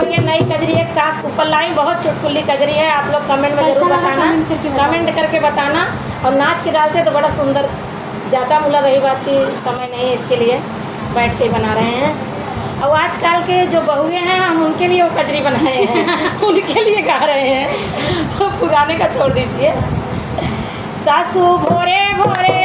ये नई कजरी एक सास ऊपर लाई, बहुत चुटकुली कजरी है। आप लोग कमेंट में जरूर बताना, कमेंट करके बताना। और नाच के डालते तो बड़ा सुंदर, ज़्यादा मुला रही बात की समय नहीं है, इसके लिए बैठ के बना रहे हैं। और आजकल के जो बहुएँ हैं हम उनके लिए वो कजरी बनाए हैं उनके लिए गा रहे हैं, पुराने का छोड़ दीजिए। सासू भोरे भोरे